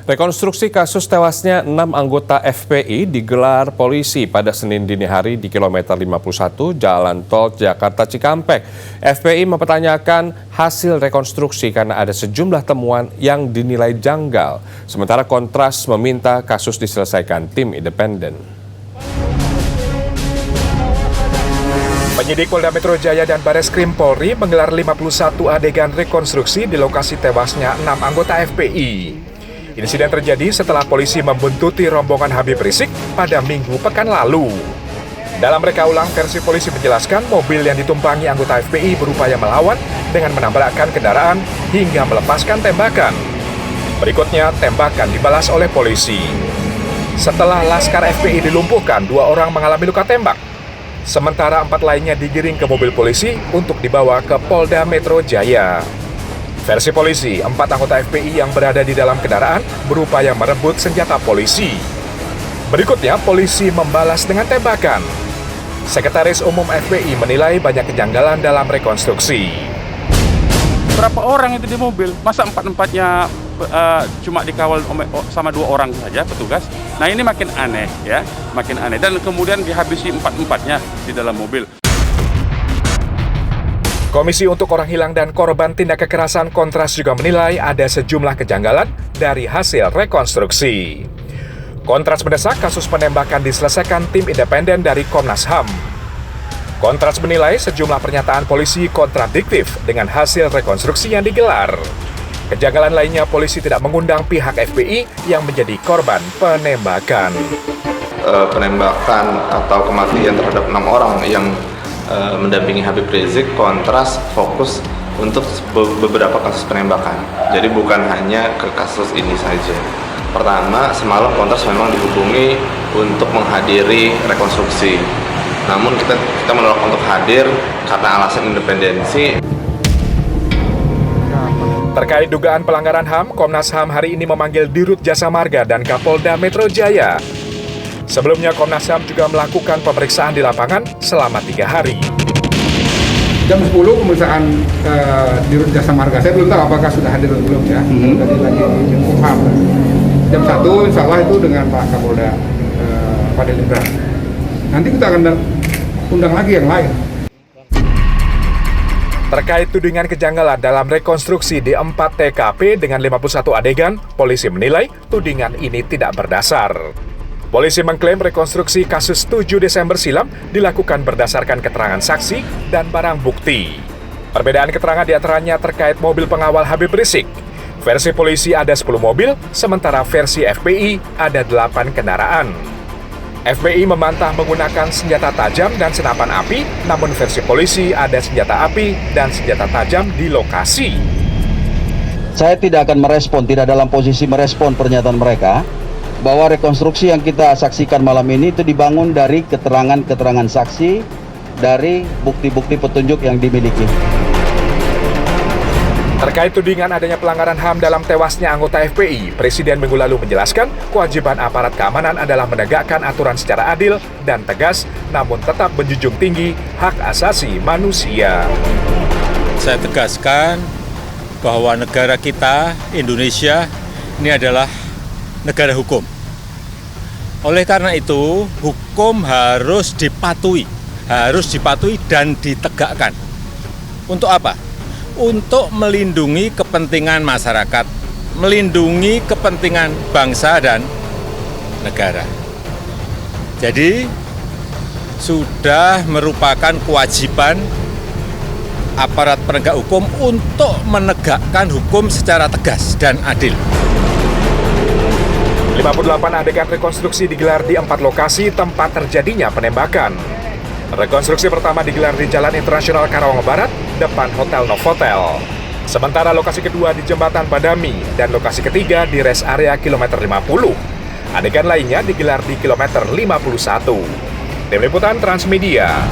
Rekonstruksi kasus tewasnya 6 anggota FPI digelar polisi pada Senin dini hari di kilometer 51 Jalan Tol Jakarta Cikampek. FPI mempertanyakan hasil rekonstruksi karena ada sejumlah temuan yang dinilai janggal. Sementara Kontras meminta kasus diselesaikan tim independen. Penyidik Polda Metro Jaya dan Bareskrim Polri menggelar 51 adegan rekonstruksi di lokasi tewasnya 6 anggota FPI. Insiden terjadi setelah polisi membuntuti rombongan Habib Rizik pada Minggu pekan lalu. Dalam reka ulang, versi polisi menjelaskan mobil yang ditumpangi anggota FPI berupaya melawan dengan menabrakkan kendaraan hingga melepaskan tembakan. Berikutnya, tembakan dibalas oleh polisi. Setelah laskar FPI dilumpuhkan, 2 orang mengalami luka tembak. Sementara 4 lainnya digiring ke mobil polisi untuk dibawa ke Polda Metro Jaya. Versi polisi, 4 anggota FPI yang berada di dalam kendaraan berupaya merebut senjata polisi. Berikutnya, polisi membalas dengan tembakan. Sekretaris Umum FPI menilai banyak kejanggalan dalam rekonstruksi. Berapa orang itu di mobil? Masa 4-4-nya cuma dikawal sama 2 orang saja petugas? Nah, ini makin aneh ya, makin aneh. Dan kemudian dihabisi 4-4-nya di dalam mobil. Komisi untuk Orang Hilang dan Korban Tindak Kekerasan Kontras juga menilai ada sejumlah kejanggalan dari hasil rekonstruksi. Kontras mendesak kasus penembakan diselesaikan tim independen dari Komnas HAM. Kontras menilai sejumlah pernyataan polisi kontradiktif dengan hasil rekonstruksi yang digelar. Kejanggalan lainnya, polisi tidak mengundang pihak FPI yang menjadi korban penembakan. Penembakan atau kematian terhadap 6 orang yang mendampingi Habib Rizik, Kontras fokus untuk beberapa kasus penembakan. Jadi bukan hanya ke kasus ini saja. Pertama, semalam Kontras memang dihubungi untuk menghadiri rekonstruksi. Namun kita menolak untuk hadir karena alasan independensi. Terkait dugaan pelanggaran HAM, Komnas HAM hari ini memanggil Dirut Jasa Marga dan Kapolda Metro Jaya. Sebelumnya, Komnas HAM juga melakukan pemeriksaan di lapangan selama 3 hari. Jam 10 pemeriksaan Dirut Jasa Marga. Saya belum tahu apakah sudah hadir atau belum ya. Tadi lagi di Kumham. Jam 1 insya Allah itu dengan Pak Kapolda Pak Delindra. Nanti kita akan undang lagi yang lain. Terkait tudingan kejanggalan dalam rekonstruksi di 4 TKP dengan 51 adegan, polisi menilai tudingan ini tidak berdasar. Polisi mengklaim rekonstruksi kasus 7 Desember silam dilakukan berdasarkan keterangan saksi dan barang bukti. Perbedaan keterangan diantaranya terkait mobil pengawal Habib Rizik. Versi polisi ada 10 mobil, sementara versi FPI ada 8 kendaraan. FPI membantah menggunakan senjata tajam dan senapan api, namun versi polisi ada senjata api dan senjata tajam di lokasi. Saya tidak akan merespon, tidak dalam posisi merespon pernyataan mereka, bahwa rekonstruksi yang kita saksikan malam ini itu dibangun dari keterangan-keterangan saksi, dari bukti-bukti petunjuk yang dimiliki. Terkait tudingan adanya pelanggaran HAM dalam tewasnya anggota FPI, Presiden minggu lalu menjelaskan kewajiban aparat keamanan adalah menegakkan aturan secara adil dan tegas, namun tetap menjunjung tinggi hak asasi manusia. Saya tegaskan bahwa negara kita, Indonesia, ini adalah negara hukum. Oleh karena itu, hukum harus dipatuhi dan ditegakkan. Untuk apa? Untuk melindungi kepentingan masyarakat, melindungi kepentingan bangsa dan negara. Jadi, sudah merupakan kewajiban aparat penegak hukum untuk menegakkan hukum secara tegas dan adil. 58 adegan rekonstruksi digelar di 4 lokasi tempat terjadinya penembakan. Rekonstruksi pertama digelar di Jalan Internasional Karawang Barat, depan Hotel Novotel. Sementara lokasi kedua di Jembatan Badami dan lokasi ketiga di rest area kilometer 50. Adegan lainnya digelar di kilometer 51. Tim Liputan Transmedia.